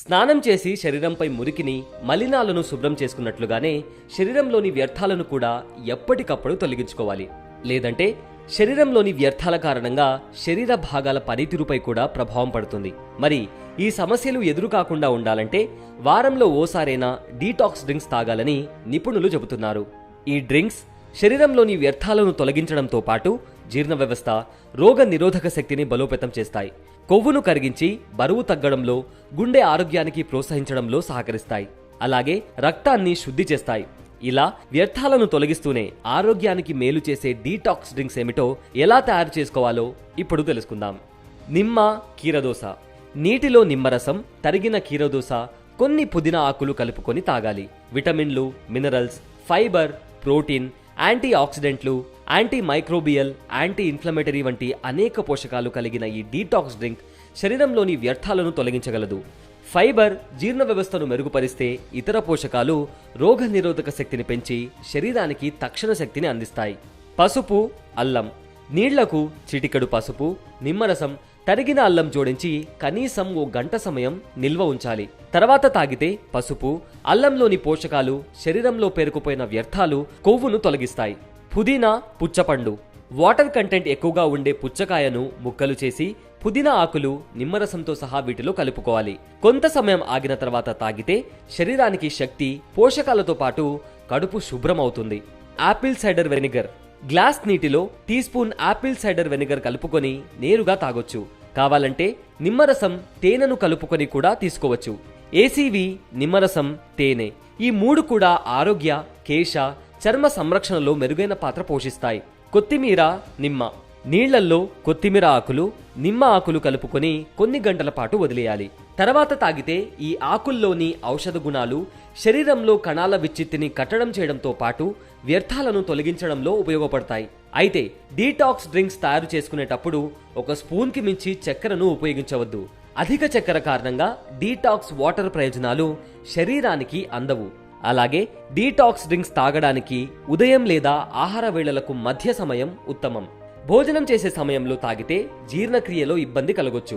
స్నానం చేసి శరీరంపై మురికిని మలినాలను శుభ్రం చేసుకున్నట్లుగానే శరీరంలోని వ్యర్థాలను కూడా ఎప్పటికప్పుడు తొలగించుకోవాలి. లేదంటే శరీరంలోని వ్యర్థాల కారణంగా శరీర భాగాల పనితీరుపై కూడా ప్రభావం పడుతుంది. మరి ఈ సమస్యలు ఎదురు కాకుండా ఉండాలంటే వారంలో ఓసారైనా డీటాక్స్ డ్రింక్స్ తాగాలని నిపుణులు చెబుతున్నారు. ఈ డ్రింక్స్ శరీరంలోని వ్యర్థాలను తొలగించడంతో పాటు జీర్ణ వ్యవస్థ, రోగ నిరోధక శక్తిని బలోపేతం చేస్తాయి. కొవ్వును కరిగించి బరువు తగ్గడంలో, గుండె ఆరోగ్యానికి ప్రోత్సహించడంలో సహకరిస్తాయి. అలాగే రక్తాన్ని శుద్ధి చేస్తాయి. ఇలా వ్యర్థాలను తొలగిస్తూనే ఆరోగ్యానికి మేలు చేసే డీటాక్స్ డ్రింక్స్ ఏమిటో ఎలా తయారు చేసుకోవాలో ఇప్పుడు తెలుసుకుందాం. నిమ్మ కీరదోస. నీటిలో నిమ్మరసం, తరిగిన కీరదోస, కొన్ని పుదీనా ఆకులు కలుపుకొని తాగాలి. విటమిన్లు, మినరల్స్, ఫైబర్, ప్రోటీన్, యాంటీ ఆక్సిడెంట్లు, యాంటీ మైక్రోబియల్, యాంటీ ఇన్ఫ్లమేటరీ వంటి అనేక పోషకాలు కలిగిన ఈ డీటాక్స్ డ్రింక్ శరీరంలోని వ్యర్థాలను తొలగించగలదు. ఫైబర్ జీర్ణ వ్యవస్థను మెరుగుపరిస్తే ఇతర పోషకాలు రోగ నిరోధక శక్తిని పెంచి శరీరానికి తక్షణ శక్తిని అందిస్తాయి. పసుపు, అల్లం. నీళ్లకు చిటికెడు పసుపు, నిమ్మరసం, తరిగిన అల్లం జోడించి కనీసం 1 గంట సమయం నిల్వ ఉంచాలి. తర్వాత తాగితే పసుపు, అల్లంలోని పోషకాలు శరీరంలో పేరుకుపోయిన వ్యర్థాలు, కొవ్వును తొలగిస్తాయి. పుదీనా, పుచ్చపండు. వాటర్ కంటెంట్ ఎక్కువగా ఉండే పుచ్చకాయను ముక్కలు చేసి పుదీనా ఆకులు, నిమ్మరసంతో సహా వీటిలో కలుపుకోవాలి. కొంత సమయం ఆగిన తర్వాత తాగితే శరీరానికి శక్తి, పోషకాలతో పాటు కడుపు శుభ్రం అవుతుంది. Apple cider vinegar. గ్లాస్ నీటిలో teaspoon apple cider vinegar కలుపుకొని నేరుగా తాగొచ్చు. కావాలంటే నిమ్మరసం, తేనెను కలుపుకొని కూడా తీసుకోవచ్చు. ఏసీవి, నిమ్మరసం, తేనె ఈ 3 కూడా ఆరోగ్య, కేశ, చర్మ సంరక్షణలో మెరుగైన పాత్ర పోషిస్తాయి. కొత్తిమీర, నిమ్మ. నీళ్లల్లో కొత్తిమీర ఆకులు, నిమ్మ ఆకులు కలుపుకొని కొన్ని గంటల పాటు వదిలేయాలి. తర్వాత తాగితే ఈ ఆకుల్లోని ఔషధ గుణాలు శరీరంలో కణాల విచ్చిత్తిని కట్టడం చేయడంతో పాటు వ్యర్థాలను తొలగించడంలో ఉపయోగపడతాయి. అయితే డీటాక్స్ డ్రింక్స్ తయారు చేసుకునేటప్పుడు 1 స్పూన్కి మించి చక్కెరను ఉపయోగించవద్దు. అధిక చక్కెర కారణంగా డీటాక్స్ వాటర్ ప్రయోజనాలు శరీరానికి అందవు. అలాగే డీటాక్స్ డ్రింక్స్ తాగడానికి ఉదయం లేదా ఆహార వేళలకు మధ్య సమయం ఉత్తమం. భోజనం చేసే సమయంలో తాగితే జీర్ణక్రియలో ఇబ్బంది కలగొచ్చు.